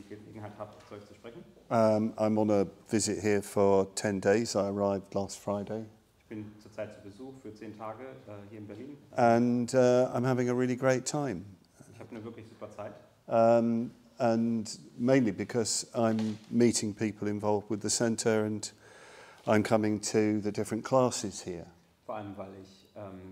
Gelegenheit habe, zu euch zu sprechen. I'm on a visit here for 10 days. I arrived last Friday. Ich bin zurzeit zu Besuch für 10 Tage hier in Berlin. And I'm having a really great time. Ich habe eine wirklich super Zeit. And mainly because I'm meeting people involved with the centre and I'm coming to the different classes here. Vor allem, weil ich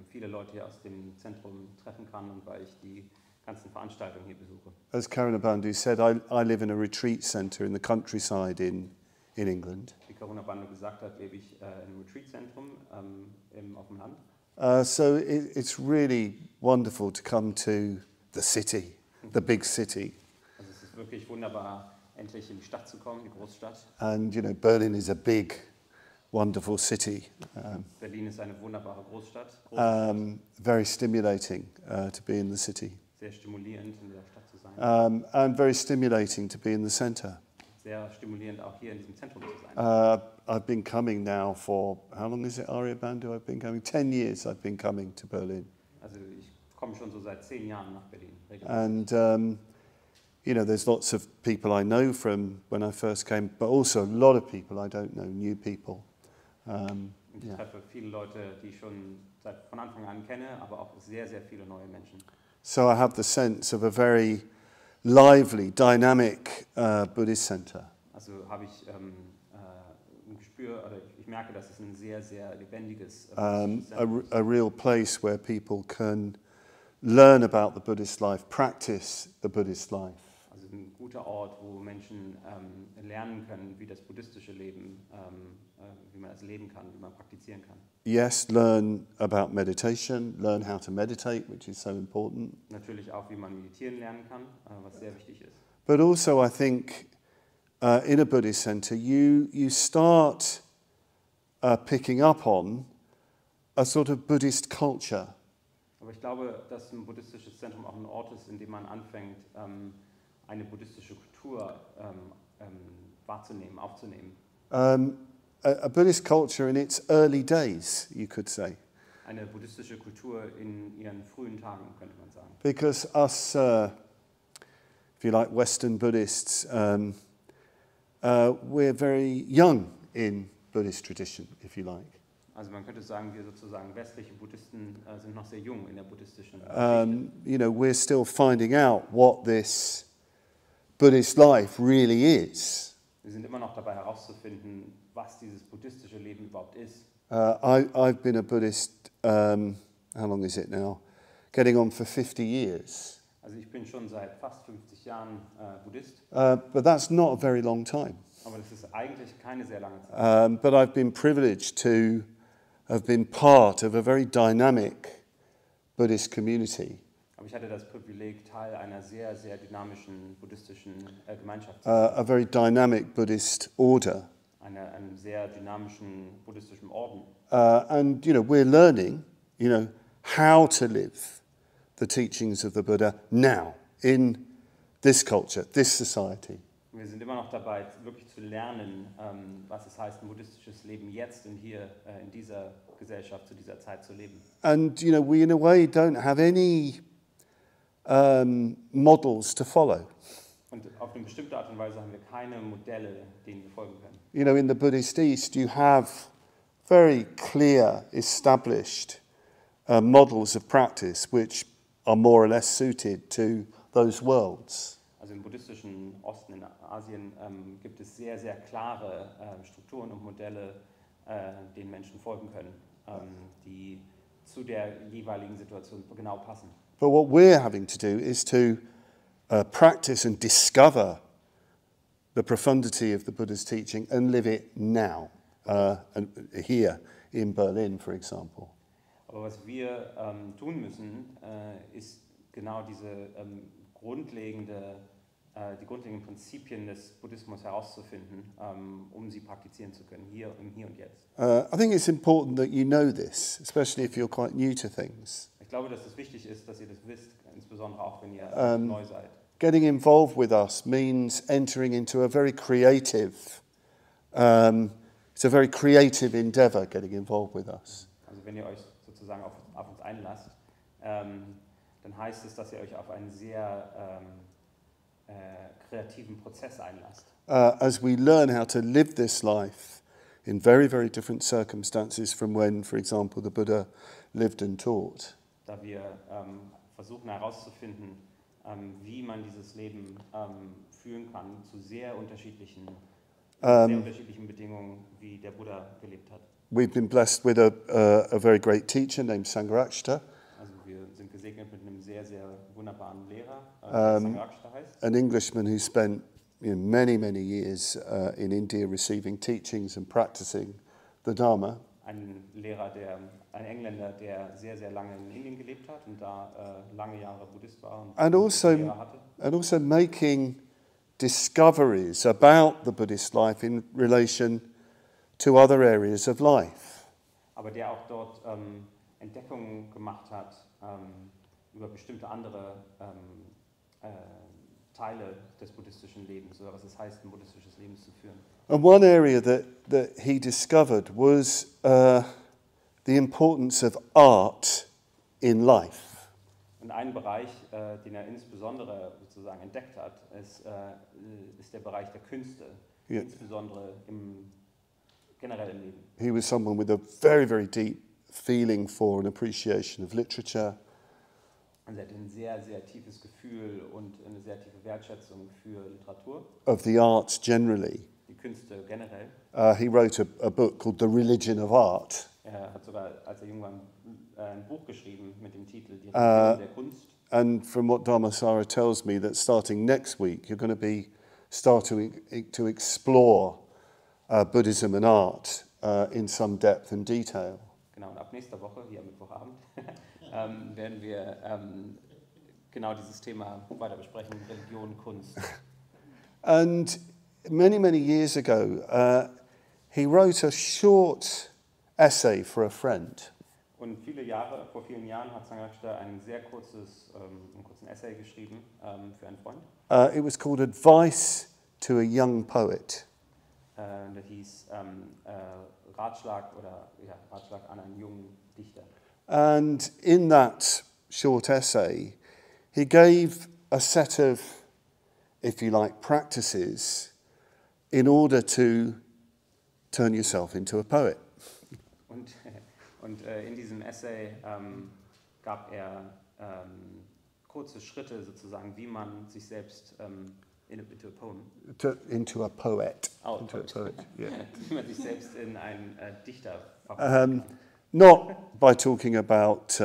viele Leute hier aus dem Zentrum treffen kann und weil ich die ganzen Veranstaltungen hier besuche. As Karen Abandu said, I live in a retreat centre in the countryside in England. Wie Karuna Bandu gesagt hat, lebe ich in einem Retreat-Zentrum auf dem Land. So it's really wonderful to come to the city, the big city. Also es ist wirklich wunderbar, endlich in die Stadt zu kommen, die Großstadt. And you know, Berlin is a big, wonderful city. Berlin ist eine wunderbare Großstadt. Very stimulating to be in the city. Sehr stimulierend, in der Stadt zu sein. And very stimulating to be in the centre. Sehr stimulierend, auch hier in diesem Zentrum zu sein. I've been coming now for, how long is it, Arya Bandu? I've been coming, 10 years I've been coming to Berlin. Also ich komme schon so seit 10 Jahren nach Berlin. And, you know, there's lots of people I know from when I first came, but also a lot of people I don't know, new people. Ich treffe viele Leute, die ich schon von Anfang an kenne, aber auch sehr, sehr viele neue Menschen. So I have the sense of a very lively, dynamic Buddhist centre. Also habe ich ein Gespür, oder ich merke, dass es ein sehr, sehr lebendiges a real place where people can learn about the Buddhist life, practice the Buddhist life. Also ein guter Ort, wo Menschen lernen können, wie das buddhistische Leben, wie man das leben kann, wie man praktizieren kann. Yes, learn about meditation, learn how to meditate, which is so important. Natürlich auch, wie man meditieren lernen kann, was sehr wichtig ist. But also I think in a Buddhist centre you start picking up on a sort of Buddhist culture. Aber ich glaube, dass ein buddhistisches Zentrum auch ein Ort ist, in dem man anfängt, eine buddhistische Kultur wahrzunehmen, aufzunehmen. A Buddhist culture in its early days, you could say. Eine buddhistische Kultur in ihren frühen Tagen, könnte man sagen. Because us, if you like, Western Buddhists, we're very young in Buddhist tradition, if you like. Also man könnte sagen, wir sozusagen westliche Buddhisten sind noch sehr jung in der buddhistischen you know, we're still finding out what this Buddhist life really is. Wir sind immer noch dabei herauszufinden, was dieses buddhistische Leben überhaupt ist. I've been a Buddhist, how long is it now? Getting on for 50 years. Also ich bin schon seit fast 50 Jahren Buddhist. But that's not a very long time. Aber das ist eigentlich keine sehr lange Zeit. But I've been privileged to have been part of a very dynamic Buddhist community. Aber ich hatte das Privileg, Teil einer sehr, sehr dynamischen buddhistischen Gemeinschaft zu sein. A very dynamic Buddhist order. Einem sehr dynamischen buddhistischen Orden. And, you know, we're learning, you know, how to live the teachings of the Buddha now in this culture, this society. Wir sind immer noch dabei, wirklich zu lernen, was es heißt, ein buddhistisches Leben jetzt und hier in dieser Gesellschaft, zu dieser Zeit zu leben. And, you know, we in a way don't have any models to follow. Und auf eine bestimmte Art und Weise haben wir keine Modelle, denen wir folgen können. You know, in the Buddhist East, you have very clear, established models of practice which are more or less suited to those worlds. Also im buddhistischen Osten in Asien gibt es sehr, sehr klare Strukturen und Modelle, denen Menschen folgen können, die zu der jeweiligen Situation genau passen. But what we're having to do is to practice and discover the profundity of the Buddha's teaching and live it now, and here in Berlin, for example. Aber was wir tun müssen, ist genau diese die grundlegenden Prinzipien des Buddhismus herauszufinden, sie praktizieren zu können, hier und jetzt. I think it's important that you know this, especially if you're quite new to things. Ich glaube, dass es wichtig ist, dass ihr das wisst, insbesondere auch, wenn ihr neu seid. Getting involved with us means entering into a very creative, it's a very creative endeavour, getting involved with us. Also wenn ihr euch sozusagen auf uns einlasst, dann heißt es, dass ihr euch auf einen sehr kreativen Prozess einlasst. As we learn how to live this life in very, very different circumstances from when, for example, the Buddha lived and taught. Da wir versuchen herauszufinden, wie man dieses Leben führen kann zu sehr unterschiedlichen Bedingungen, wie der Buddha gelebt hat. We've been blessed with a very great teacher named Sangharakshita. Also wir sind gesegnet mit einem sehr, sehr wunderbaren Lehrer, der Sangharakshita heißt. An Englishman who spent many, many years in India receiving teachings and practicing the Dharma. Ein Engländer, der sehr, sehr lange in Indien gelebt hat und da lange Jahre Buddhist war und Lehrer hatte. And also making discoveries about the Buddhist life in relation to other areas of life. Aber der auch dort Entdeckungen gemacht hat über bestimmte andere Teile des buddhistischen Lebens, oder was es heißt, ein buddhistisches Leben zu führen. And one area that he discovered was the importance of art in life. Und ein Bereich, den er insbesondere sozusagen entdeckt hat, ist der Bereich der Künste, insbesondere generell im Leben. He was someone with a very, very deep feeling for and appreciation of literature. Und er hat ein sehr, sehr tiefes Gefühl und eine sehr tiefe Wertschätzung für Literatur. Of the arts generally. Die Künste generell. He wrote a book called The Religion of Art. Er hat sogar, als er jung war, ein Buch geschrieben mit dem Titel Die Religion der Kunst. And from what Dharmasara tells me, that starting next week, you're going to start to explore Buddhism and art in some depth and detail. Genau, und ab nächster Woche, hier am Mittwochabend, werden wir genau dieses Thema weiter besprechen, Religion, Kunst. And many, many years ago, he wrote a short essay for a friend. Und vor vielen Jahren hat Sangharakshita einen kurzen Essay geschrieben für einen Freund. It was called Advice to a Young Poet. Der hieß Ratschlag an einen jungen Dichter. And in that short essay, he gave a set of, if you like, practices in order to turn yourself into a poet. Und in diesem Essay gab er kurze Schritte sozusagen, wie man sich selbst into a poem. Into a poet. Oh, into a poet, yeah. Wie man sich selbst in einen Dichter verwandeln kann. Not by talking about,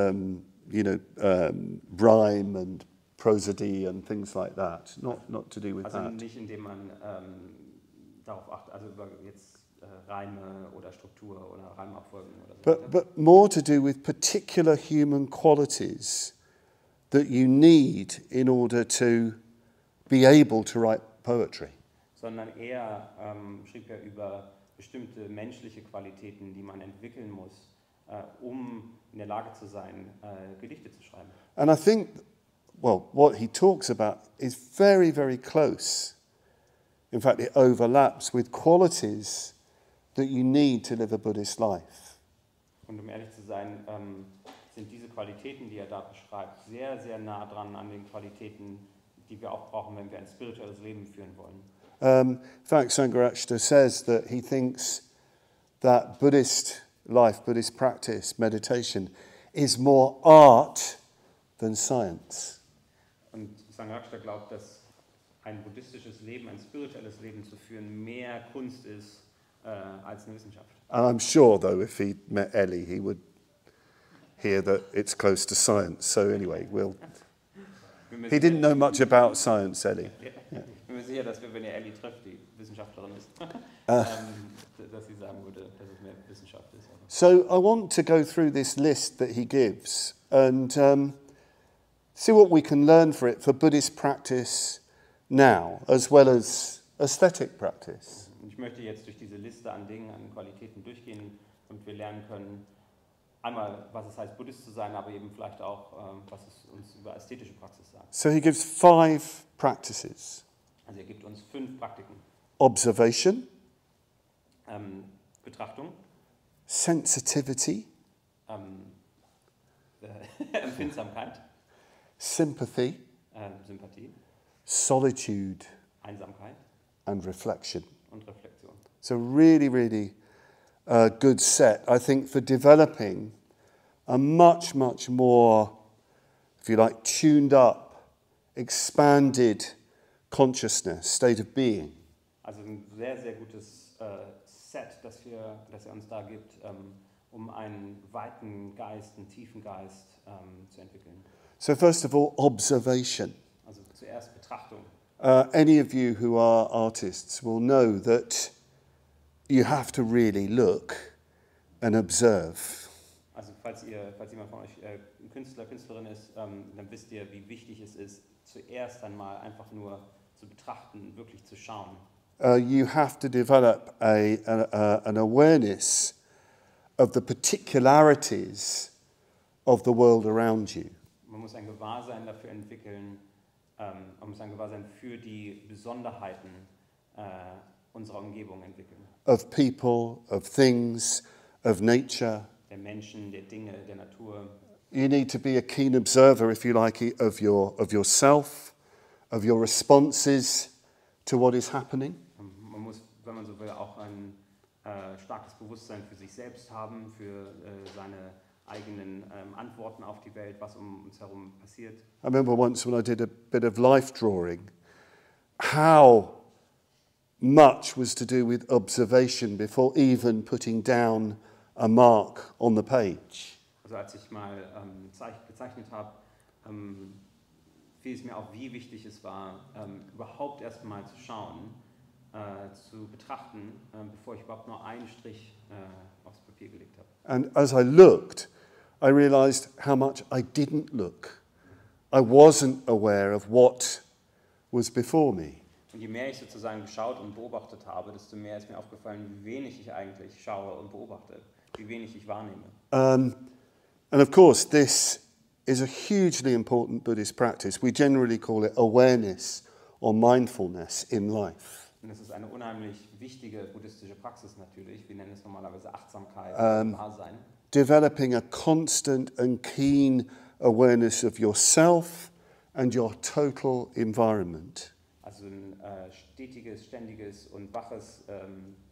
rhyme and prosody and things like that. Not to do with also that. Nicht indem man darauf achtet, also über jetzt Reime oder Struktur oder Reimabfolgen oder so. But more to do with particular human qualities that you need in order to be able to write poetry. Sondern eher schrieb er über bestimmte menschliche Qualitäten, die man entwickeln muss, um in der Lage zu sein, Gedichte zu schreiben. And I think, what he talks about is very, very close. In fact, it overlaps with qualities that you need to live a Buddhist life. Und um ehrlich zu sein, sind diese Qualitäten, die er da beschreibt, sehr, sehr nah dran an den Qualitäten, die wir auch brauchen, wenn wir ein spirituelles Leben führen wollen. In fact, Sangharakshita says that he thinks that Buddhist life, Buddhist practice, meditation, is more art than science. Und Sangharakshita glaubt, dass ein buddhistisches Leben, ein spirituelles Leben zu führen, mehr Kunst ist als eine Wissenschaft. And I'm sure, though, if he met Ellie, he would hear that it's close to science. So anyway, he didn't know much about science, Ellie. Ja. Ich bin mir sicher, dass wenn ihr Ellie trifft, die Wissenschaftlerin ist, dass sie sagen würde, dass es mehr Wissenschaft ist. So I want to go through this list that he gives and see what we can learn for Buddhist practice now, as well as aesthetic practice. Ich möchte jetzt durch diese Liste an Dingen, an Qualitäten durchgehen und wir lernen können, einmal, was es heißt, Buddhist zu sein, aber eben vielleicht auch, was es uns über ästhetische Praxis sagt. So he gives 5 practices. Also er gibt uns 5 Praktiken. Observation. Betrachtung. Sensitivity. Empfindsamkeit. Sympathy. Sympathie. solitude, Einsamkeit and reflection. und Reflexion. It's a really, really good set, I think, for developing a much, much more, if you like, tuned up, expanded consciousness, state of being. Also ein sehr, sehr gutes Set, das er uns da gibt, um einen weiten Geist, einen tiefen Geist zu entwickeln. So first of all, observation. Also zuerst Betrachtung. Any of you who are artists will know that you have to really look and observe. Also falls jemand von euch Künstler, Künstlerin ist, dann wisst ihr, wie wichtig es ist, zuerst einmal einfach nur zu betrachten, wirklich zu schauen. You have to develop an awareness of the particularities of the world around you. Man muss ein Gewahrsein dafür entwickeln, man muss ein Gewahrsein für die Besonderheiten unserer Umgebung entwickeln. Of people, of things, of nature. Der Menschen, der Dinge, der Natur. You need to be a keen observer, if you like, of yourself, of your responses to what is happening. Man muss, wenn man so will, auch ein starkes Bewusstsein für sich selbst haben, für seine eigenen Antworten auf die Welt, was um uns herum passiert. I remember once when I did a bit of life drawing, how much was to do with observation before even putting down a mark on the page. Also als ich mal gezeichnet habe, fiel es mir auch, wie wichtig es war, überhaupt erst mal zu schauen, zu betrachten, bevor ich überhaupt nur einen Strich aufs Papier gelegt habe. And as I looked, I realized how much I didn't look. I wasn't aware of what was before me. Und je mehr ich sozusagen geschaut und beobachtet habe, desto mehr ist mir aufgefallen, wie wenig ich eigentlich schaue und beobachte, wie wenig ich wahrnehme. And of course, this is a hugely important Buddhist practice. We generally call it awareness or mindfulness in life. Und es ist eine unheimlich wichtige buddhistische Praxis natürlich. Wir nennen es normalerweise Achtsamkeit, Wahrsein. Developing a constant and keen awareness of yourself and your total environment. Also ein stetiges, ständiges und waches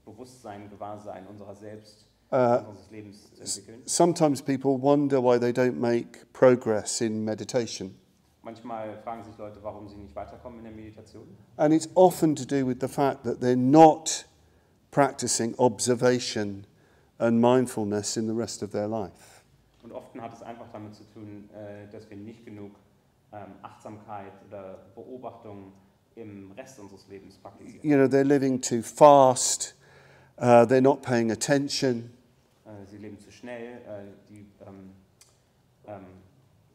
Bewusstsein, Gewahrsein unserer selbst, unseres Lebens zu entwickeln. Sometimes people wonder why they don't make progress in meditation. Manchmal fragen sich Leute, warum sie nicht weiterkommen in der Meditation. And it's often to do with the fact that they're not practicing observation and mindfulness in the rest of their life. Und oft hat es einfach damit zu tun, dass wir nicht genug Achtsamkeit oder Beobachtung im Rest unseres Lebens praktizieren. You know, they're living too fast, they're not paying attention. Sie leben zu schnell, die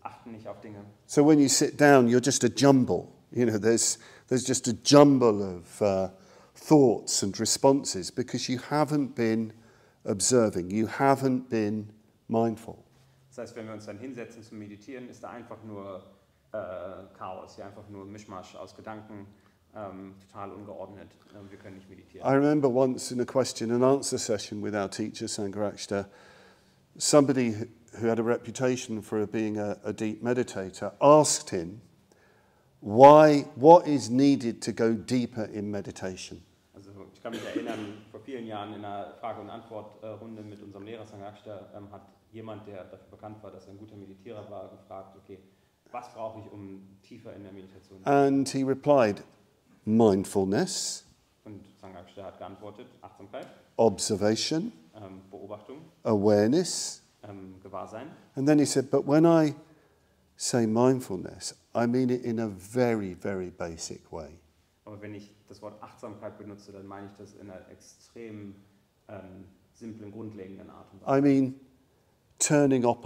achten nicht auf Dinge. So when you sit down, you're just a jumble. You know, there's just a jumble of thoughts and responses because you haven't been observing, you haven't been mindful. Das heißt, wenn wir uns dann hinsetzen zu meditieren, ist da einfach nur Chaos, ja, einfach nur Mischmasch aus Gedanken, total ungeordnet. Wir können nicht meditieren. I remember once in a question and answer session with our teacher, Sangharakshita, somebody who had a reputation for being a deep meditator asked him, what is needed to go deeper in meditation? Also ich kann mich erinnern, vor vielen Jahren in einer Frage- und Antwortrunde mit unserem Lehrer Sangharakshita hat jemand, der dafür bekannt war, dass er ein guter Meditierer war, gefragt, okay, was brauche ich, um tiefer in der Meditation zu kommen? And he replied, mindfulness, Und Sangharakshita hat geantwortet, Achtsamkeit, observation, Beobachtung, awareness. Gewahrsein. And then he said, but when I say mindfulness, I mean it in a very, very basic way. Aber wenn ich das Wort Achtsamkeit benutze, dann meine ich das in einer extrem simplen, grundlegenden Art und Weise. I mean turning up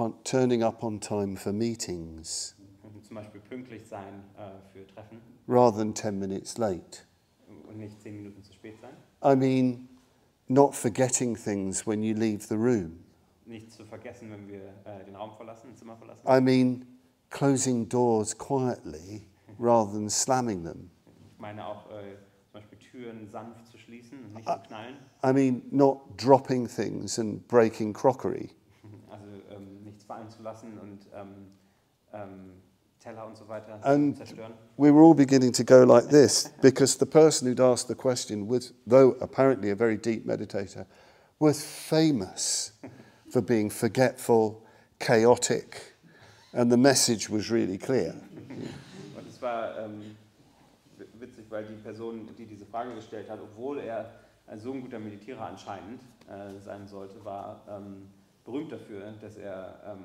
on time for meetings Zum Beispiel pünktlich sein für Treffen rather than 10 minutes late. und nicht 10 Minuten zu spät sein. I mean not forgetting things when you leave the room. Nicht zu vergessen, wenn wir den Raum verlassen, das Zimmer verlassen. I mean closing doors quietly rather than slamming them. Ich meine auch zum Beispiel Türen sanft zu schließen und nicht zu knallen. I mean not dropping things and breaking crockery. Also nichts fallen zu lassen und Teller und so weiter And zerstören. we were all beginning to go like this because the person who'd asked the question, was, though apparently a very deep meditator, was famous for being forgetful, chaotic, and the message was really clear. Und es war witzig, weil die Person, die diese Frage gestellt hat, obwohl er so ein guter Meditierer anscheinend sein sollte, war berühmt dafür, dass er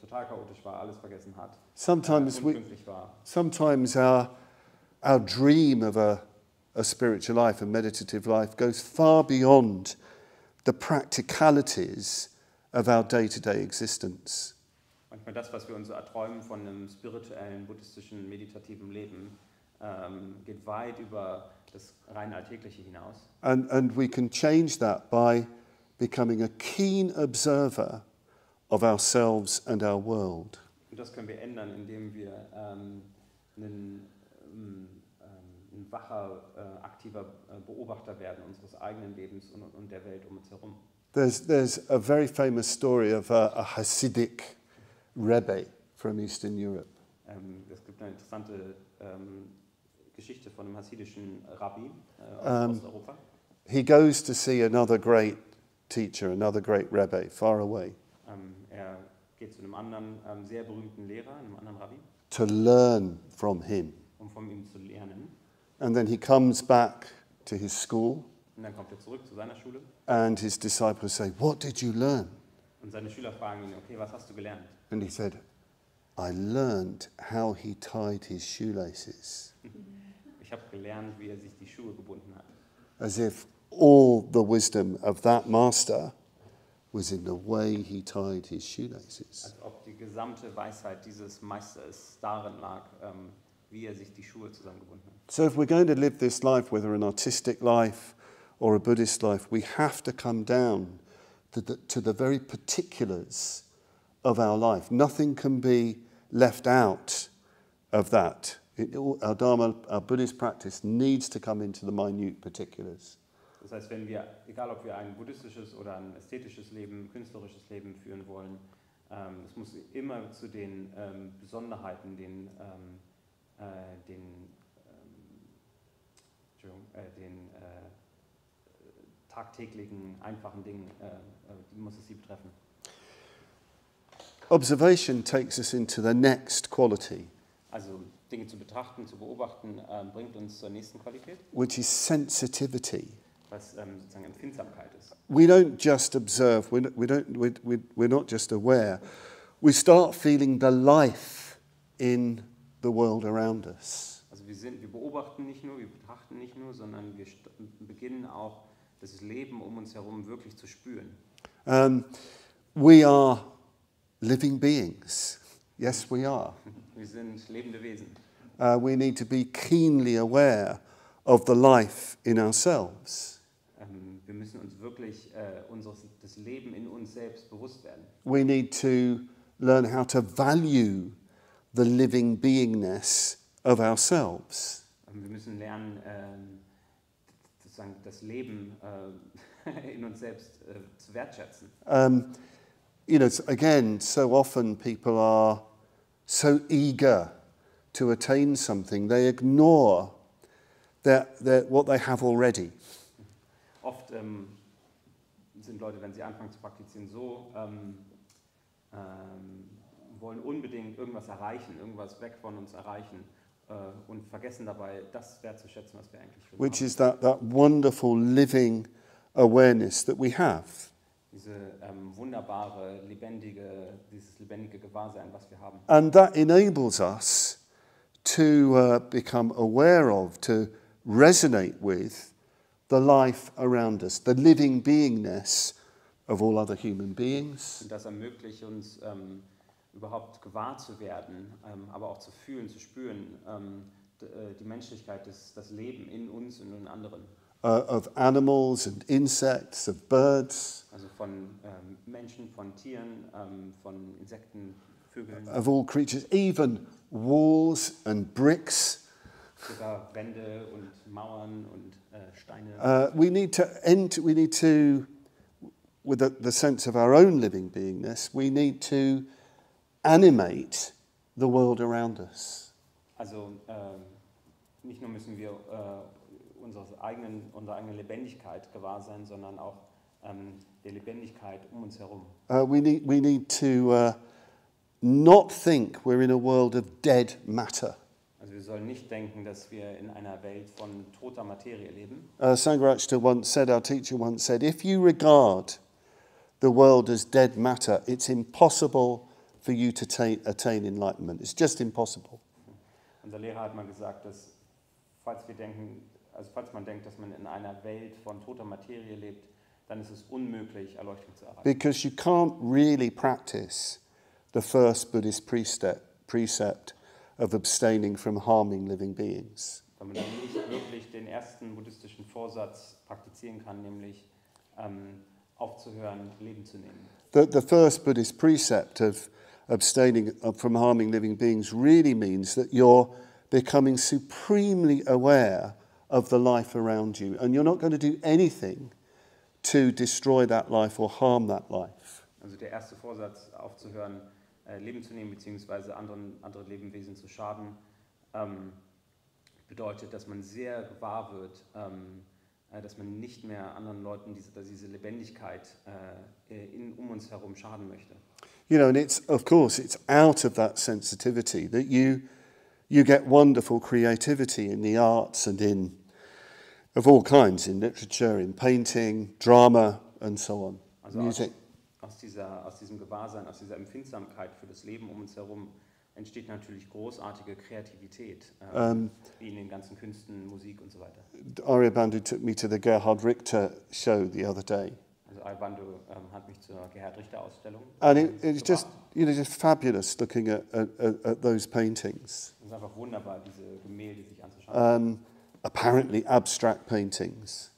total chaotisch war, alles vergessen hat, unpünktlich war. Sometimes our dream of a spiritual life, a meditative life, goes far beyond the practicalities of our day-to-day existence. Manchmal das, was wir uns so erträumen von einem spirituellen, buddhistischen, meditativen Leben, geht weit über das rein Alltägliche hinaus. And we can change that by becoming a keen observer of ourselves and our world. Und das können wir ändern, indem wir ein wacher, aktiver Beobachter werden unseres eigenen Lebens und der Welt um uns herum. There's a very famous story of a Hasidic Rebbe from Eastern Europe. Es gibt eine interessante Geschichte von einem hasidischen Rabbi aus Osteuropa. He goes to see another great teacher, another great Rebbe, far away, Er geht zu einem anderen sehr berühmten Lehrer, einem anderen Rabbi, to learn from him. von ihm zu lernen. And then he comes back to his school, Und dann kommt er zurück zu seiner Schule and his disciples say, "What did you learn?" und seine Schüler fragen ihn, okay, was hast du gelernt? And he said, "I learned how he tied his shoelaces." Ich habe gelernt, wie er sich die Schuhe gebunden hat. As if all the wisdom of that master was in the way he tied his shoelaces. Als ob die gesamte Weisheit dieses Meisters darin lag, wie er sich die Schuhe zusammengebunden hat. So if we're going to live this life, whether an artistic life or a Buddhist life, we have to come down to the very particulars of our life. Nothing can be left out of that. Our Dharma, our Buddhist practice needs to come into the minute particulars. Das heißt, wenn wir, egal ob wir ein buddhistisches oder ein ästhetisches Leben, künstlerisches Leben führen wollen, es muss immer zu den Besonderheiten, den tagtäglichen, einfachen Dingen, die muss es sie betreffen. Observation takes us into the next quality, Also Dinge zu betrachten, zu beobachten, bringt uns zur nächsten Qualität, which is sensitivity. was sozusagen Empfindsamkeit ist. We don't just observe, we're not just aware. We start feeling the life in the world around us. Also wir beobachten nicht nur, wir betrachten nicht nur, sondern wir beginnen auch das Leben um uns herum wirklich zu spüren. We are living beings. Yes, we are. Wir sind lebende Wesen. We need to be keenly aware of the life in ourselves. Wir müssen uns wirklich das Leben in uns selbst bewusst werden. We need to learn how to value the living beingness of ourselves. Wir müssen lernen, sozusagen das Leben in uns selbst zu wertschätzen. You know, again, so often people are so eager to attain something, they ignore what they have already. Oft sind Leute, wenn sie anfangen zu praktizieren, so wollen unbedingt irgendwas erreichen, irgendwas weg von uns erreichen und vergessen dabei, das wertzuschätzen, was wir eigentlich schon Which haben. is that wonderful living awareness that we have. Diese dieses lebendige Gewahrsein, was wir haben. And that enables us to become aware of, to resonate with the life around us, the living beingness of all other human beings. Und das ermöglicht uns, überhaupt gewahr zu werden, aber auch zu fühlen, zu spüren, die Menschlichkeit, das Leben in uns und in anderen. Of animals and insects, of birds, Also von Menschen, von Tieren, von Insekten, Vögeln, of all creatures, even walls and bricks. sogar Wände und Mauern und Steine. We need to, with the sense of our own living beingness, we need to animate the world around us. Also nicht nur müssen wir unserer eigenen Lebendigkeit gewahr sein, sondern auch der Lebendigkeit uns herum. We need to not think we're in a world of dead matter. Also wir sollen nicht denken, dass wir in einer Welt von toter Materie leben. Sangharakshita once said, our teacher once said, if you regard the world as dead matter, it's impossible for you to attain enlightenment. It's just impossible. Unser Lehrer hat mal gesagt, dass falls man denkt, dass man in einer Welt von toter Materie lebt, dann ist es unmöglich, Erleuchtung zu erreichen. Because you can't really practice the first Buddhist precept of abstaining from harming living beings. Weil man dann nicht wirklich den ersten buddhistischen Vorsatz praktizieren kann, nämlich aufzuhören, Leben zu nehmen. The first Buddhist precept of abstaining from harming living beings really means that you're becoming supremely aware of the life around you, and you're not going to do anything to destroy that life or harm that life. Also der erste Vorsatz, aufzuhören, Leben zu nehmen, beziehungsweise andere Lebewesen zu schaden, bedeutet, dass man sehr gewahr wird, dass man nicht mehr anderen Leuten diese Lebendigkeit um uns herum schaden möchte. You know, and it's out of that sensitivity that you get wonderful creativity in the arts and of all kinds, in literature, in painting, drama, and so on, also music. Aus diesem Gewahrsein, aus dieser Empfindsamkeit für das Leben um uns herum entsteht natürlich großartige Kreativität, wie in den ganzen Künsten, Musik und so weiter. Arya Bandhu took me to the Gerhard Richter show the other day. Also Arya Bandhu hat mich zur Gerhard Richter Ausstellung And it was just fabulous looking at those paintings. Es ist einfach wunderbar, diese Gemälde sich anzuschauen. Apparently abstract paintings.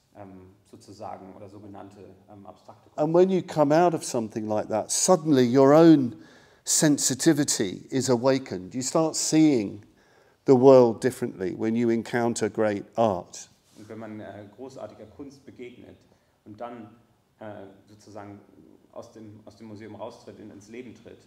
Sozusagen oder sogenannte abstrakte Kunst. And when you come out of something like that, suddenly your own sensitivity is awakened. You start seeing the world differently when you encounter great art. Und wenn man großartiger Kunst begegnet und dann sozusagen aus dem Museum raustritt, ins Leben tritt,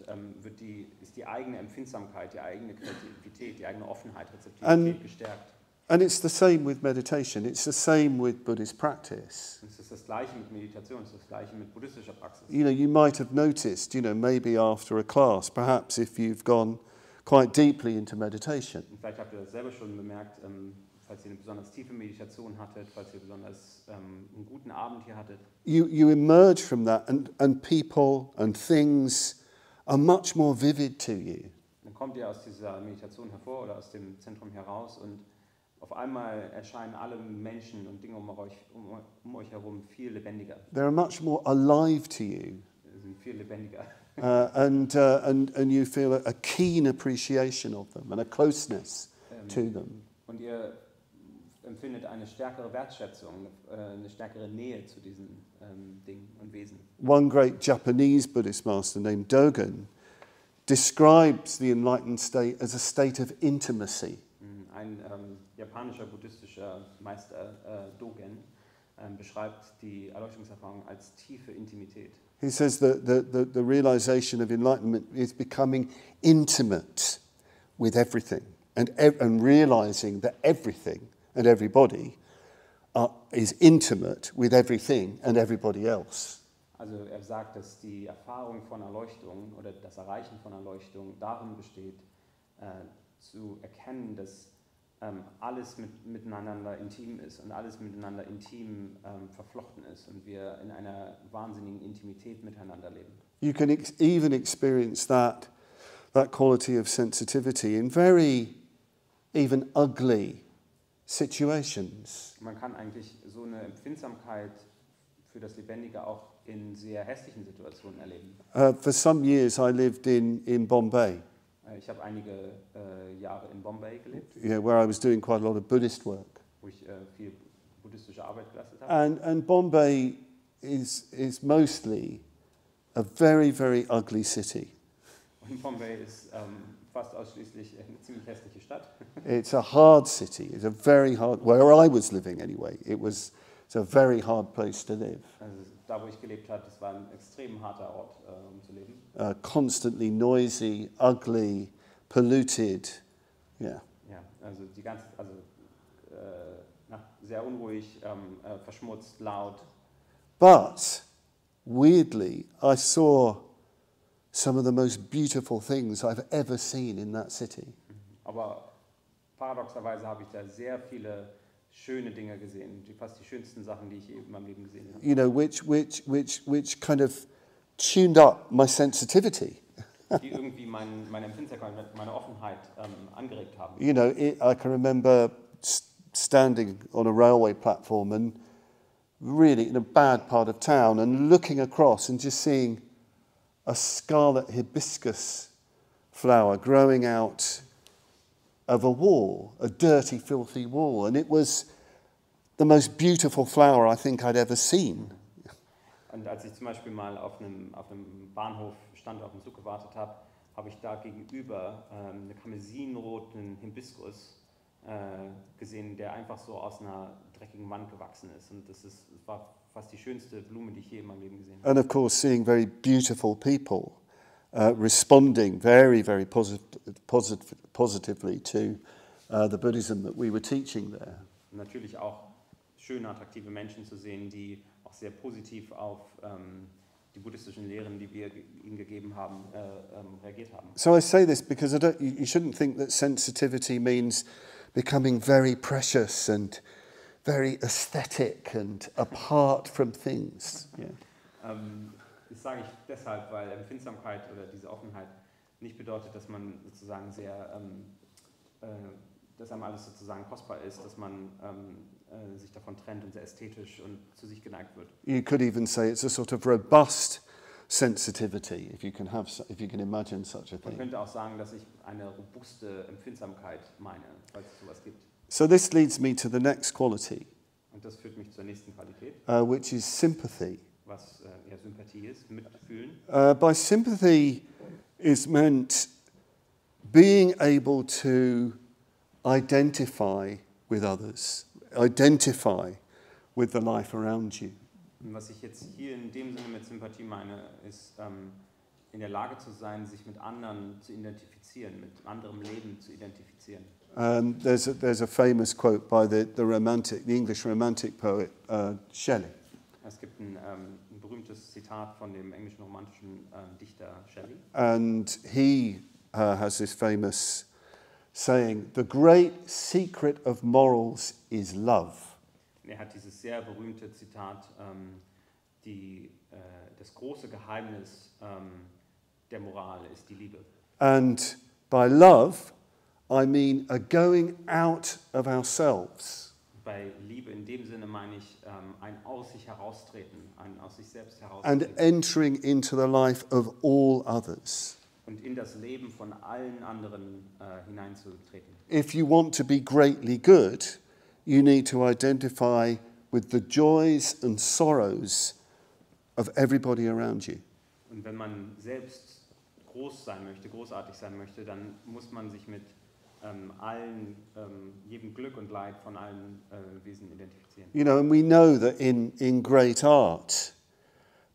ist die eigene Empfindsamkeit, die eigene Kreativität, die eigene Offenheit, Rezeptivität gestärkt. And it's the same with meditation. It's the same with Buddhist practice. Es ist das Gleiche mit Meditation, es ist das Gleiche mit buddhistischer Praxis. You know, you might have noticed, maybe after a class, perhaps if you've gone quite deeply into meditation. Und vielleicht habt ihr das selber schon bemerkt, falls ihr eine besonders tiefe Meditation hattet, falls ihr besonders einen guten Abend hier hattet. You emerge from that and people and things are much more vivid to you. Dann kommt ihr aus dieser Meditation hervor oder aus dem Zentrum heraus und auf einmal erscheinen alle Menschen und Dinge um euch herum viel lebendiger. They're much more alive to you. Sie sind viel lebendiger. And you feel a keen appreciation of them and a closeness to them. Und ihr empfindet eine stärkere Wertschätzung, eine stärkere Nähe zu diesen Dingen und Wesen. One great Japanese Buddhist master named Dogen describes the enlightened state as a state of intimacy. Ein japanischer buddhistischer Meister, Dogen, beschreibt die Erleuchtungserfahrung als tiefe Intimität. He says that the realization of enlightenment is becoming intimate with everything and realizing that everything and everybody is intimate with everything and everybody else. Also er sagt, dass die Erfahrung von Erleuchtung oder das Erreichen von Erleuchtung darin besteht, zu erkennen, dass alles miteinander intim ist und alles miteinander intim verflochten ist und wir in einer wahnsinnigen Intimität miteinander leben. You can even experience that quality of sensitivity in very even ugly situations. Man kann eigentlich so eine Empfindsamkeit für das Lebendige auch in sehr hässlichen Situationen erleben. For some years I lived in Bombay. Ich habe einige Jahre in Bombay gelebt, Where I was doing quite a lot of Buddhist work. Wo ich viel buddhistische Arbeit geleistet habe. And Bombay is mostly a very, very ugly city. Und Bombay ist fast ausschließlich eine ziemlich hässliche Stadt. It's a hard city. It's a very hard, where I was living anyway. It's a very hard place to live. Also da, wo ich gelebt habe, das war ein extrem harter Ort, um zu leben. Constantly noisy, ugly, polluted. Yeah. Ja, also sehr unruhig, verschmutzt, laut. But weirdly, I saw some of the most beautiful things I've ever seen in that city. Aber paradoxerweise habe ich da sehr viele schöne Dinge gesehen, fast die schönsten Sachen, die ich in meinem Leben gesehen habe. You know, which kind of tuned up my sensitivity. Die irgendwie meine Empfindlichkeit, meine Offenheit angeregt haben. You know, I can remember standing on a railway platform and really in a bad part of town and looking across and just seeing a scarlet hibiscus flower growing out of a wall, a dirty, filthy wall. And it was the most beautiful flower I think I'd ever seen. Und als ich zum Beispiel mal auf einem Bahnhof stand, auf den Zug gewartet habe, habe ich da gegenüber einen karmesinroten Hibiskus gesehen, der einfach so aus einer dreckigen Wand gewachsen ist. Und das war fast die schönste Blume, die ich je in meinem Leben gesehen habe. And of course, seeing very beautiful people responding very, very positively to the Buddhism that we were teaching there. Und natürlich auch schöne, attraktive Menschen zu sehen, die auch sehr positiv auf die buddhistischen Lehren, die wir ihnen gegeben haben, reagiert haben. So I say this because you shouldn't think that sensitivity means becoming very precious and very aesthetic and apart from things. Yeah. Das sage ich deshalb, weil Empfindsamkeit oder diese Offenheit nicht bedeutet, dass man sozusagen dass einem alles sozusagen kostbar ist, dass man sich davon trennt und sehr ästhetisch und zu sich geneigt wird. You could even say it's a sort of robust sensitivity, if you can imagine such a Man thing. könnte auch sagen, dass ich eine robuste Empfindsamkeit meine, falls es sowas gibt. So this leads me to the next quality, Und das führt mich zur nächsten Qualität, which is sympathy. was ja Sympathie ist, Mitfühlen. By sympathy is meant being able to identify with others, identify with the life around you. Und was ich jetzt hier in dem Sinne mit Sympathie meine, ist in der Lage zu sein, sich mit anderen zu identifizieren, mit anderem Leben zu identifizieren. There's a famous quote by the English romantic poet Shelley. Es gibt ein berühmtes Zitat von dem englischen romantischen Dichter Shelley. And he has this famous saying, "The great secret of morals is love." Er hat dieses sehr berühmte Zitat, das große Geheimnis der Moral ist die Liebe. And by love, I mean a going out of ourselves. Bei Liebe in dem Sinne meine ich ein aus sich heraustreten, ein aus sich selbst And heraustreten. entering into the life of all others. Und in das Leben von allen anderen hineinzutreten. If you want to be greatly good, you need to identify with the joys and sorrows of everybody around you. Und wenn man selbst groß sein möchte, großartig sein möchte, dann muss man sich mit jedem Glück und Leid von allen Wesen identifizieren. You know, and we know that in great art,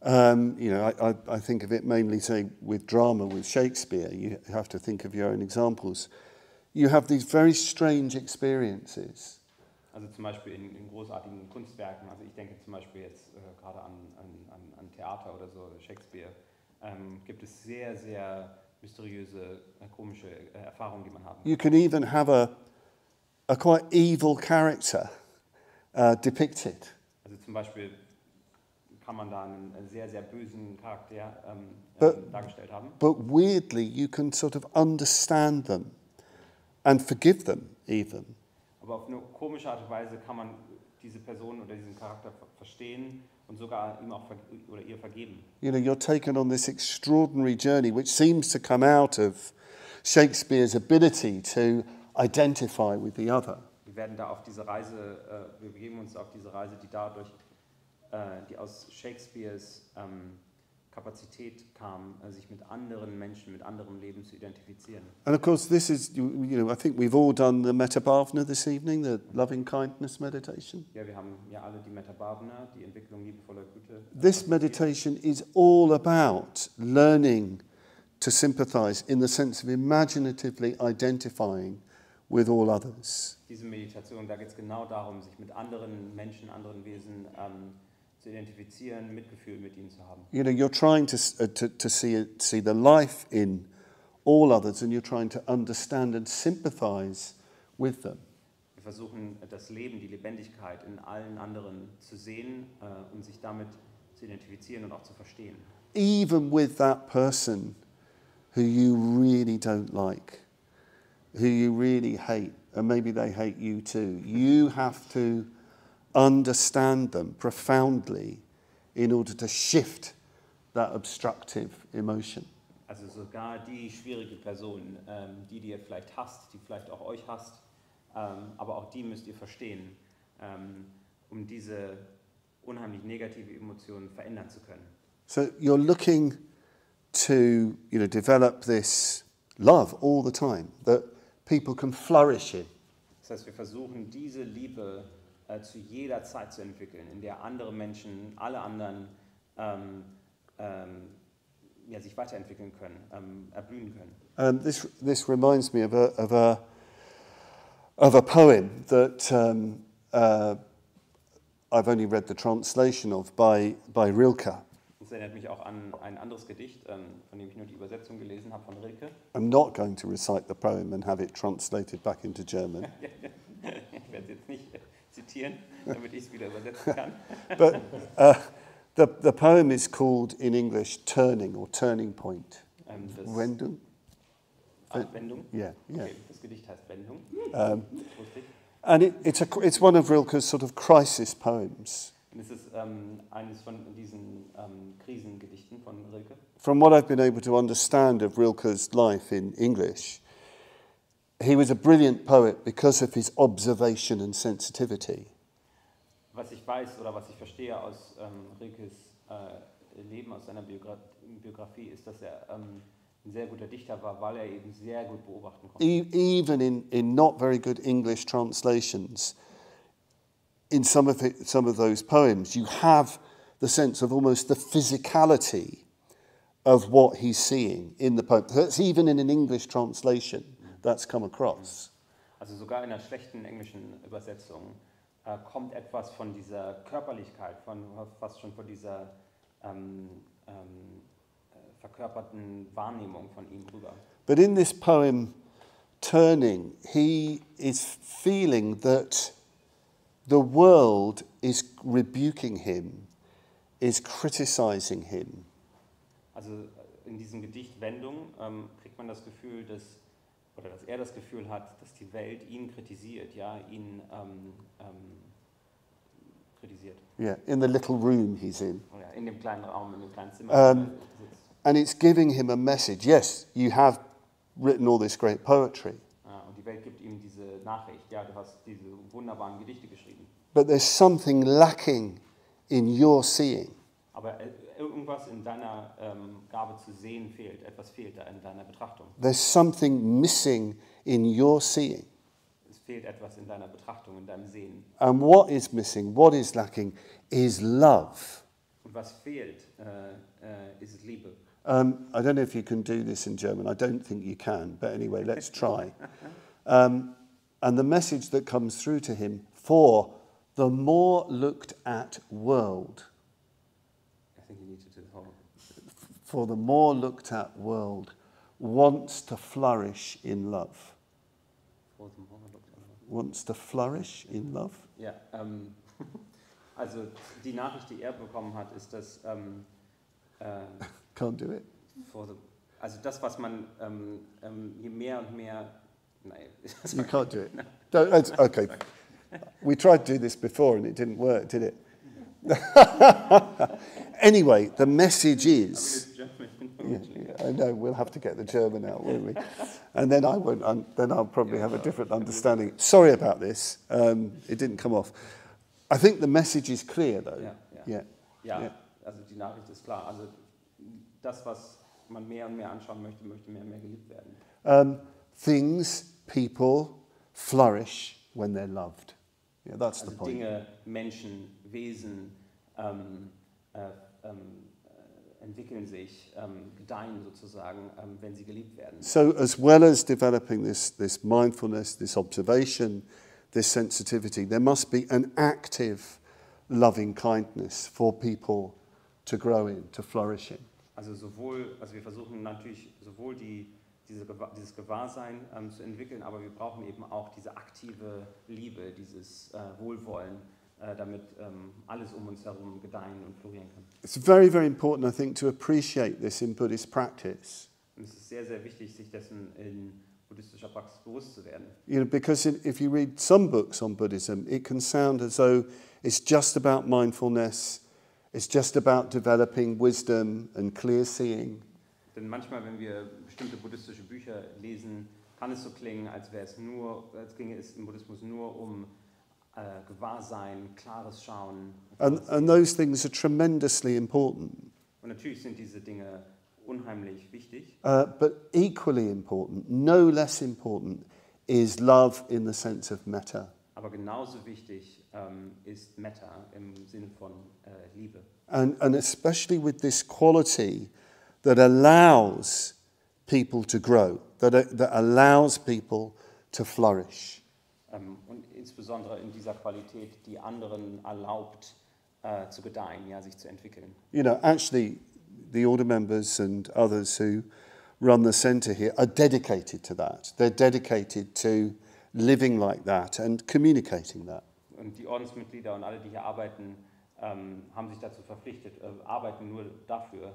I think of it mainly, say, with drama, with Shakespeare. You have to think of your own examples. You have these very strange experiences. Also zum Beispiel in großartigen Kunstwerken, also ich denke zum Beispiel jetzt gerade an Theater oder so, Shakespeare, gibt es sehr, sehr mysteriöse, komische Erfahrungen, die man haben. You can even have a quite evil character depicted. Also zum Beispiel kann man da einen sehr, sehr bösen Charakter dargestellt haben. But weirdly, you can sort of understand them and forgive them even. Aber auf eine komische Art und Weise kann man diese Person oder diesen Charakter verstehen und sogar ihm auch oder ihr vergeben. You know, you're taken on this extraordinary journey which seems to come out of Shakespeare's ability to identify with the other. Wir werden da auf diese Reise, wir begeben uns auf diese Reise, die aus Shakespeares Kapazität kam, sich mit anderen Menschen, mit anderem Leben zu identifizieren. And of course, this is, I think we've all done the Padmavajra this evening, the loving kindness meditation. Ja, wir haben ja alle die Padmavajra, die Entwicklung liebevoller Güte. This meditation is all about learning to sympathize in the sense of imaginatively identifying with all others. Diese Meditation, da geht es genau darum, sich mit anderen Menschen, anderen Wesen zu identifizieren, Mitgefühl mit ihnen zu haben. You know, you're trying to see the life in all others, and you're trying to understand and sympathize with them. Wir versuchen, das Leben, die Lebendigkeit in allen anderen zu sehen und sich damit zu identifizieren und auch zu verstehen. Even with that person who you really don't like, who you really hate, and maybe they hate you too. You have to understand them profoundly in order to shift that obstructive emotion. Also sogar die schwierige Person, die ihr vielleicht hasst, die vielleicht auch euch hasst, aber auch die müsst ihr verstehen, um diese unheimlich negative Emotionen verändern zu können. So you're looking to, develop this love all the time that people can flourish in. Das heißt, wir versuchen diese Liebe zu jeder Zeit zu entwickeln, in der andere Menschen, alle anderen sich weiterentwickeln können, erblühen können. This reminds me of a poem that I've only read the translation of by Rilke. Das erinnert mich auch an ein anderes Gedicht, von dem ich nur die Übersetzung gelesen habe, von Rilke. I'm not going to recite the poem and have it translated back into German. Ich werde es jetzt nicht zitieren, damit ich es wieder übersetzen kann. But the poem is called in English Turning or Turning Point. Wendung? Wendung? Yeah. Okay, das Gedicht heißt Wendung. And it's one of Rilke's sort of crisis poems. Und es ist eines von diesen Krisengedichten von Rilke. From what I've been able to understand of Rilke's life in English, he was a brilliant poet because of his observation and sensitivity. Was ich weiß oder was ich verstehe aus Rilkes Leben, aus seiner Biografie, ist, dass er ein sehr guter Dichter war, weil er eben sehr gut beobachten konnte. Even in not very good English translations, in some of those poems, you have the sense of almost the physicality of what he's seeing in the poem. That's even in an English translation that's come across. Also sogar in einer schlechten englischen Übersetzung kommt etwas von dieser Körperlichkeit, fast schon von dieser verkörperten Wahrnehmung von ihm rüber. But in this poem, Turning, he is feeling that the world is rebuking him, is criticizing him. Also in diesem Gedicht Wendung kriegt man das Gefühl, dass er das Gefühl hat, dass die Welt ihn kritisiert, ihn kritisiert. Yeah, in the little room he's in. Ja, in dem kleinen Raum, in dem kleinen Zimmer, wo er sitzt. And it's giving him a message. Yes, you have written all this great poetry. Und die Welt gibt ihm diese Nachricht, ja, du hast diese wunderbaren Gedichte geschrieben. But there's something lacking in your seeing. Aber irgendwas in deiner Gabe zu sehen fehlt, etwas fehlt da in deiner Betrachtung. There's something missing in your seeing. Es fehlt etwas in deiner Betrachtung, in deinem Sehen. And what is missing, what is lacking, is love. Und was fehlt, ist Liebe. I don't know if you can do this in German. I don't think you can, but anyway, let's try. And the message that comes through to him, for the more looked at world. I think you need to do the whole. For the more looked at world wants to flourish in love. For the more looked at world. Wants to flourish in love? Ja, also die Nachricht, die er bekommen hat, ist, dass Can't do it. Also das, was man je mehr und mehr. Nein. You can't do it. Don't, okay. We tried to do this before and it didn't work, did it? Anyway, the message is. Yeah, I know. We'll have to get the German out, won't we? And then I won't. Then I'll probably have a different understanding. Sorry about this. It didn't come off. I think the message is clear, though. Ja, also die Nachricht ist klar. Also das, was man mehr und mehr anschauen möchte, möchte mehr und mehr geliebt werden. Things, people flourish when they're loved. Yeah, that's the point. Dinge, Menschen, Wesen entwickeln sich, gedeihen sozusagen, wenn sie geliebt werden. So as well as developing this mindfulness, this observation, this sensitivity, there must be an active loving kindness for people to grow in, to flourish in. Also wir versuchen natürlich sowohl dieses Gewahrsein zu entwickeln, aber wir brauchen eben auch diese aktive Liebe, dieses Wohlwollen, damit alles um uns herum gedeihen und florieren kann. It's very, very important, I think, to appreciate this in Buddhist practice. Und es ist sehr, sehr wichtig, sich dessen in buddhistischer Praxis bewusst zu werden. You know, because if you read some books on Buddhism, it can sound as though it's just about mindfulness, it's just about developing wisdom and clear seeing. Denn manchmal, wenn wir bestimmte buddhistische Bücher lesen, kann es so klingen, als ginge es im Buddhismus nur um Gewahrsein, klares Schauen. And those things are tremendously important. Und natürlich sind diese Dinge unheimlich wichtig. But equally important, no less important, is love in the sense of metta. Aber genauso wichtig ist Metta im Sinne von Liebe. And especially with this quality that allows people to grow, that allows people to flourish. Und insbesondere in dieser Qualität, die anderen erlaubt zu gedeihen, ja, sich zu entwickeln. You know, actually, the order members and others who run the centre here are dedicated to that. They're dedicated to living like that and communicating that. Und die Ordensmitglieder und alle, die hier arbeiten, haben sich dazu verpflichtet, arbeiten nur dafür,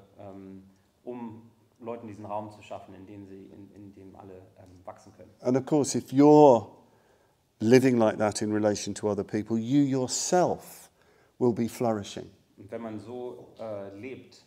um Leuten diesen Raum zu schaffen, in dem alle wachsen können. And of course, if you're living like that in relation to other people, you yourself will be flourishing. Und wenn man so lebt,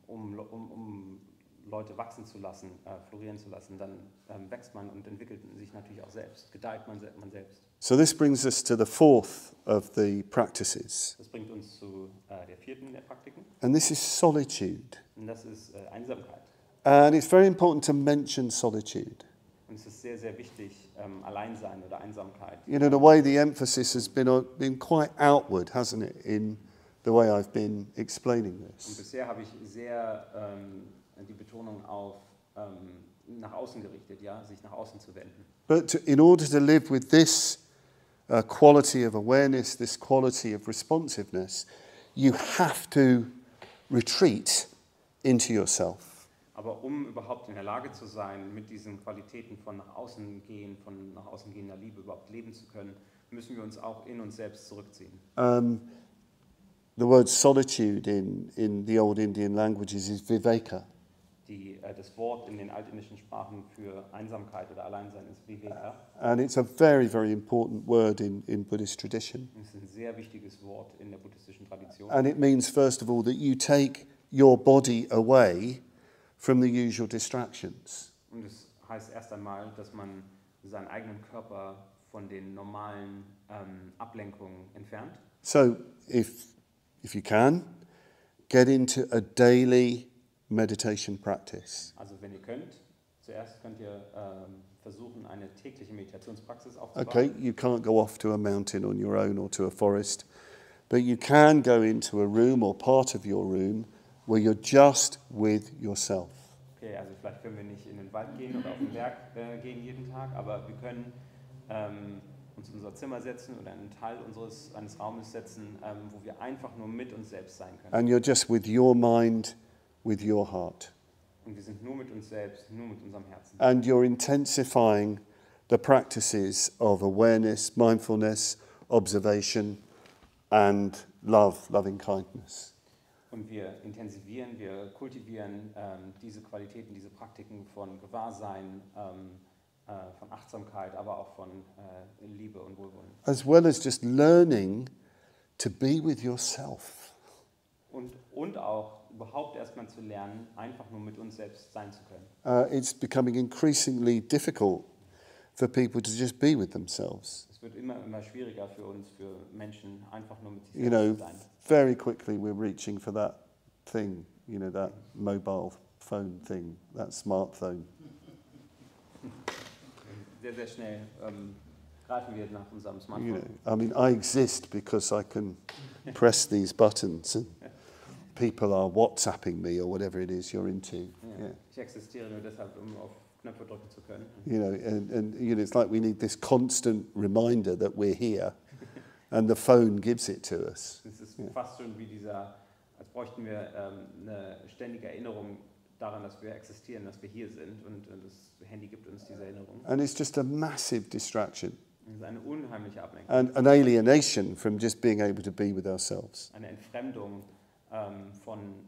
um Leute wachsen zu lassen, florieren zu lassen, dann wächst man und entwickelt sich natürlich auch selbst, gedeiht man selbst. So this brings us to the fourth of the practices. Das bringt uns zu der vierten der Praktiken. And this is solitude. Und das ist Einsamkeit. And it's very important to mention solitude. Und es ist sehr, sehr wichtig, Alleinsein oder Einsamkeit. You know, the way the emphasis has been quite outward, hasn't it, in the way I've been explaining Und this. bisher habe ich sehr die Betonung auf nach außen gerichtet, ja, sich nach außen zu wenden. But in order to live with this quality of awareness, this quality of responsiveness, you have to retreat into yourself. Aber um überhaupt in der Lage zu sein, mit diesen Qualitäten von nach außen gehender Liebe überhaupt leben zu können, müssen wir uns auch in uns selbst zurückziehen. The word solitude in the old Indian languages is viveka. Das Wort in den altindischen Sprachen für Einsamkeit oder Alleinsein ist Viveka. And it's a very, very important word in Buddhist tradition. Das ist ein sehr wichtiges Wort in der buddhistischen Tradition. And it means, first of all, that you take your body away from the usual distractions. Und es heißt erst einmal, dass man seinen eigenen Körper von den normalen Ablenkungen entfernt. So, if you can, get into a daily meditation practice. Also wenn ihr könnt, zuerst könnt ihr versuchen, eine tägliche Meditationspraxis aufzubauen. Okay, you can't go off to a mountain on your own or to a forest, but you can go into a room or part of your room where you're just with yourself. Okay, also vielleicht können wir nicht in den Wald gehen oder auf den Berg gehen jeden Tag, aber wir können uns in unser Zimmer setzen oder einen Teil eines Raumes setzen, wo wir einfach nur mit uns selbst sein können. And you're just with your mind, with your heart. Und wir sind nur mit uns selbst, nur mit unserem Herzen. And you're intensifying the practices of awareness, mindfulness, observation, and loving kindness. Und wir intensivieren, wir kultivieren diese Qualitäten, diese Praktiken von Gewahrsein, von Achtsamkeit, aber auch von Liebe und Wohlwollen. As well as just learning to be with yourself. Und auch überhaupt erstmal zu lernen, einfach nur mit uns selbst sein zu können. It's becoming increasingly difficult for people to just be with themselves. Es wird immer schwieriger für uns, für Menschen, einfach nur mit sich You selbst know, zu sein. very quickly we're reaching for that thing, you know, that mobile phone thing, that smartphone. Sehr, sehr schnell greifen wir nach unserem Smartphone. You know, I mean, I exist because I can press these buttons. people are WhatsApping me or whatever it is you're into. Ja. Ich existiere nur deshalb, um auf Knöpfe drücken zu können. You know, and you know, it's like we need this constant reminder that we're here, and the phone gives it to us. Es ist fast schon wie als bräuchten wir eine ständige Erinnerung daran, dass wir existieren, dass wir hier sind, und das Handy gibt uns diese Erinnerung. And it's just a massive distraction. Es ist eine unheimliche Ablenkung. And an alienation from just being able to be with ourselves. Eine Entfremdung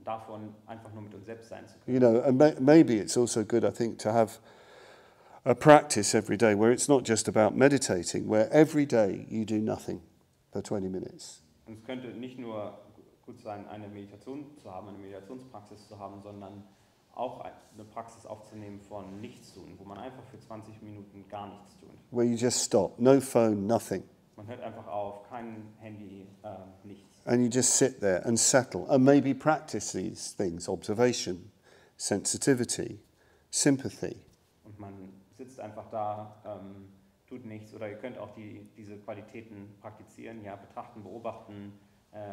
davon, einfach nur mit uns selbst sein zu können. You know, and maybe it's also good, I think, to have a practice every day where it's not just about meditating, where every day you do nothing for 20 minutes. Und es könnte nicht nur gut sein, eine Meditation zu haben, eine Meditationspraxis zu haben, sondern auch eine Praxis aufzunehmen von Nichtstun, wo man einfach für 20 Minuten gar nichts tut. Where you just stop, no phone, nothing. Man hört einfach auf, kein Handy, nichts. And you just sit there and settle and maybe practice these things, observation, sensitivity, sympathy. Und man sitzt einfach da, tut nichts. Oder ihr könnt auch diese Qualitäten praktizieren, ja, betrachten, beobachten,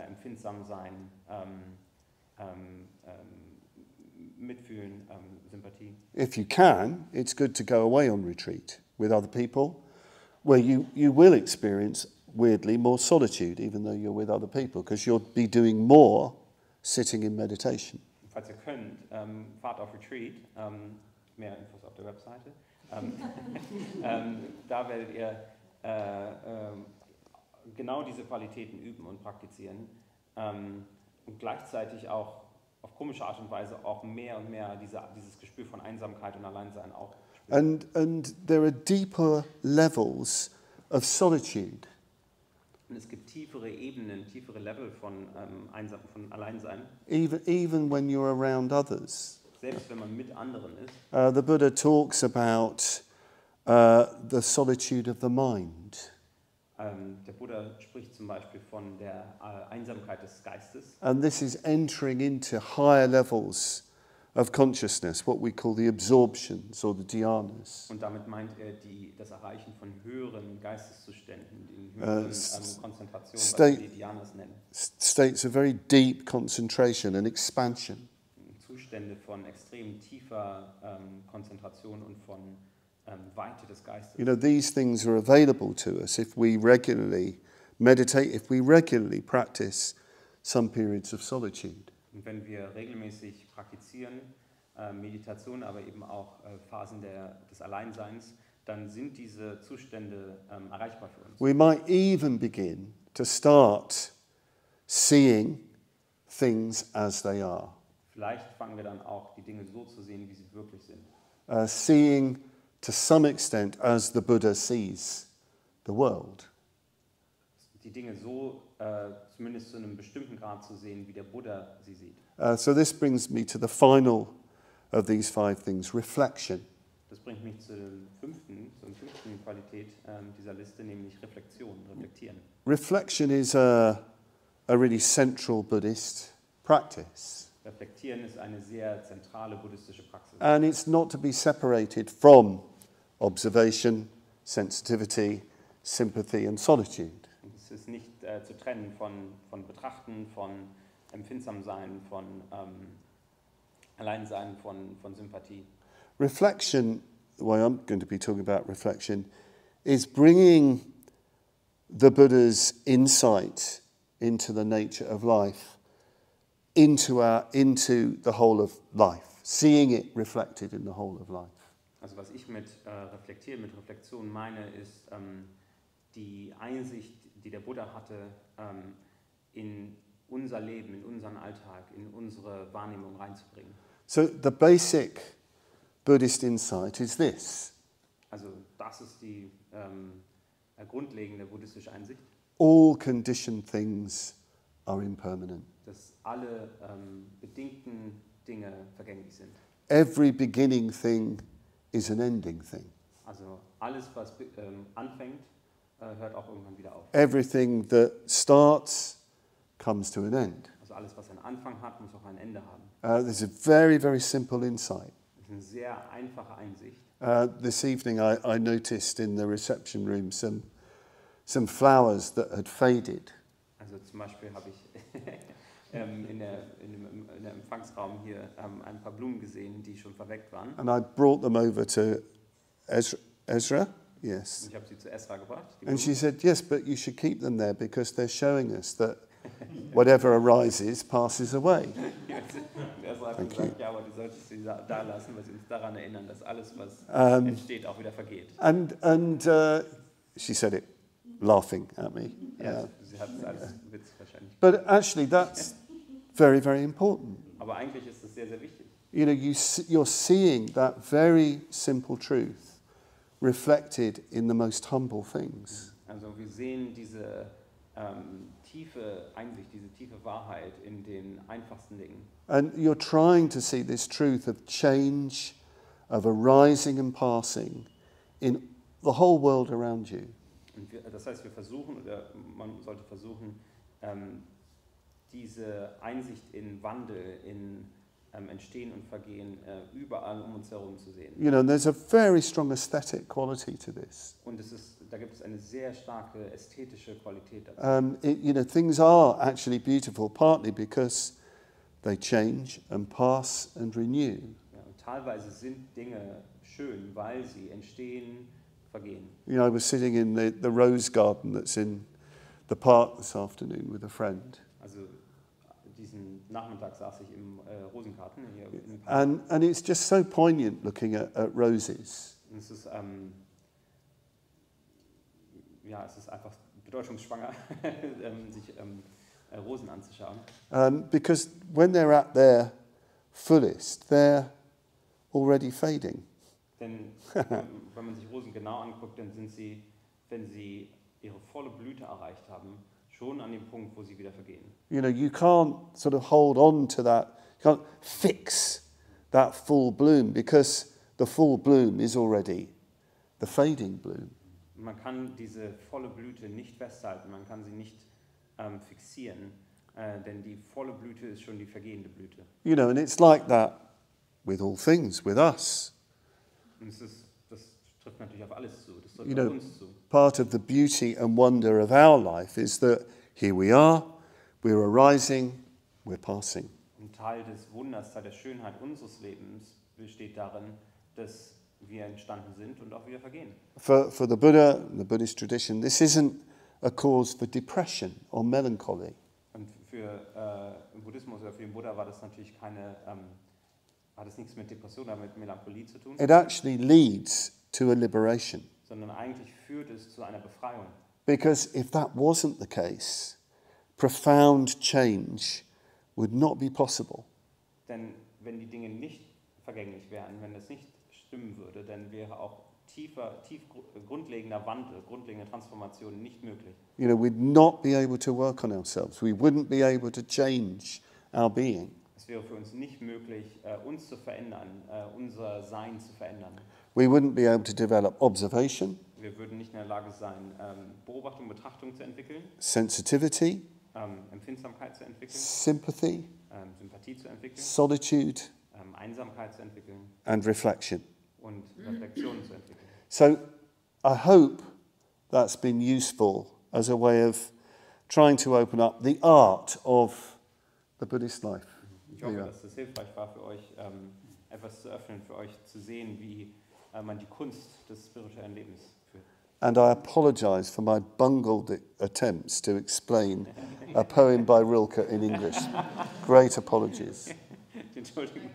empfindsam sein, mitfühlen, Sympathie. If you can, it's good to go away on retreat with other people, where you will experience, weirdly, more solitude, even though you're with other people, because you'll be doing more sitting in meditation. Falls ihr könnt, fahrt auf Retreat, mehr Infos auf der Webseite. Da werdet ihr genau diese Qualitäten üben und praktizieren, und gleichzeitig auch auf komische Art und Weise auch mehr und mehr dieses Gespür von Einsamkeit und Alleinsein auch spüren. And there are deeper levels of solitude. Und es gibt tiefere Ebenen, tiefere Level von Alleinsein. Even when you're around others. Selbst wenn man mit anderen ist. The Buddha talks about the solitude of the mind. Der Buddha spricht zum Beispiel von der Einsamkeit des Geistes. And this is entering into higher levels of consciousness, what we call the absorptions or the dhyanas. Und damit meint er das Erreichen von höheren Geisteszuständen, den höheren Konzentrationen, was wir die Dhyanas nennen. States of very deep concentration and expansion. Zustände von extrem tiefer Konzentration und von Weite des Geistes. You know, these things are available to us if we regularly meditate, if we regularly practice some periods of solitude. Und wenn wir regelmäßig praktizieren, Meditation, aber eben auch Phasen des Alleinseins, dann sind diese Zustände erreichbar für uns. We might even begin to start seeing things as they are. Vielleicht fangen wir dann auch die Dinge so zu sehen, wie sie wirklich sind. Seeing to some extent as the Buddha sees the world. Die Dinge so zumindest zu einem bestimmten Grad zu sehen, wie der Buddha sie sieht. So this brings me to the final of these 5 things, reflection. Das bringt mich zur fünften Qualität dieser Liste, nämlich Reflexion, reflektieren. Reflection is a really central Buddhist practice. Reflektieren ist eine sehr zentrale buddhistische Praxis. And it's not to be separated from observation, sensitivity, sympathy and solitude. Es ist nicht zu trennen von Betrachten, von Empfindsamsein, von Alleinsein, von Sympathie. Reflection, the way I'm going to be talking about reflection, is bringing the Buddha's insight into the nature of life into the whole of life, seeing it reflected in the whole of life. Also was ich mit Reflexion meine, ist die Einsicht, die der Buddha hatte, in unser Leben, in unseren Alltag, in unsere Wahrnehmung reinzubringen. So the basic Buddhist insight is this. Also das ist die grundlegende buddhistische Einsicht. All conditioned things are impermanent. Dass alle bedingten Dinge vergänglich sind. Every beginning thing is an ending thing. Also alles, was anfängt, hört auch irgendwann wieder auf. Everything that starts comes to an end. Also alles, was einen Anfang hat, muss auch ein Ende haben. There's a very, very simple insight. Das ist eine sehr einfache Einsicht. This evening I noticed in the reception room some flowers that had faded. Also zum Beispiel habe ich in der Empfangsraum hier ein paar Blumen gesehen, die schon verwelkt waren. And I brought them over to Ezra. Yes. Und ich habe sie zu Esra gebracht. And she said, yes, but you should keep them there because they're showing us that whatever arises passes away. Esra hat gesagt, ja, aber du solltest sie da lassen, weil sie uns daran erinnern, dass alles, was entsteht, auch wieder vergeht. And she said it laughing at me. Ja, sie hat es als Witz wahrscheinlich. But actually, that's very, very important. Aber eigentlich ist es sehr, sehr wichtig. You know, you're seeing that very simple truth reflected in the most humble things. Also wir sehen diese tiefe Einsicht, diese tiefe Wahrheit in den einfachsten Dingen. And you're trying to see this truth of change, of arising and passing in the whole world around you. Und das heißt, wir versuchen, oder man sollte versuchen, diese Einsicht in Wandel, in Entstehen und Vergehen überall um uns herum zu sehen. You know, there's a very strong aesthetic quality to this. Und da gibt es eine sehr starke ästhetische Qualität dazu. You know, things are actually beautiful, partly because they change and pass and renew. Ja, und teilweise sind Dinge schön, weil sie entstehen, vergehen. You know, I was sitting in the rose garden that's in the park this afternoon with a friend. Also diesen Nachmittag saß ich im Rosengarten hier im Park. And it's just so poignant looking at roses. Und es ist es ist einfach bedeutungsschwanger, sich Rosen anzuschauen. Because when they're at their fullest, they're already fading. Denn wenn man sich Rosen genau anguckt, dann sind sie, wenn sie ihre volle Blüte erreicht haben, schon an dem Punkt, wo sie wieder vergehen. You know, you can't sort of hold on to that, you can't fix that full bloom because the full bloom is already the fading bloom. Man kann diese volle Blüte nicht festhalten, man kann sie nicht fixieren, denn die volle Blüte ist schon die vergehende Blüte. You know, and it's like that with all things, with us. Und das trifft natürlich auf alles zu, das trifft You auf know, uns zu. part of the beauty and wonder of our life is that here we are, we're arising, we're passing. Ein Teil des Wunders, Teil der Schönheit unseres Lebens besteht darin, dass wir entstanden sind und auch wieder vergehen. For the Buddha, the Buddhist tradition, this isn't a cause for depression or melancholy. Und für im Buddhismus oder für den Buddha war das natürlich hat es nichts mit Depression oder mit Melancholie zu tun, It actually leads to a liberation. sondern eigentlich führt es zu einer Befreiung. Because if that wasn't the case, profound change would not be possible. Denn wenn die Dinge nicht vergänglich wären, wenn das nicht stimmen würde, dann wäre auch grundlegender Wandel, grundlegende Transformation nicht möglich. You know, we'd not be able to work on ourselves. We wouldn't be able to change our being. Es wäre für uns nicht möglich, uns zu verändern, unser Sein zu verändern. We wouldn't be able to develop observation, Wir würden nicht in der Lage sein, Beobachtung, Betrachtung zu entwickeln, sensitivity, Empfindsamkeit zu entwickeln, sympathy, Sympathie zu entwickeln, solitude, Einsamkeit zu entwickeln and reflection. und Reflexionen zu entwickeln. So I hope that's been useful as a way of trying to open up the art of the Buddhist life. Ich hoffe, dass das hilfreich war für euch, etwas zu öffnen, für euch zu sehen, wie man die Kunst des spirituellen Lebens führt. And I apologize for my bungled attempts to explain a poem by Rilke in English. Great apologies. Entschuldigung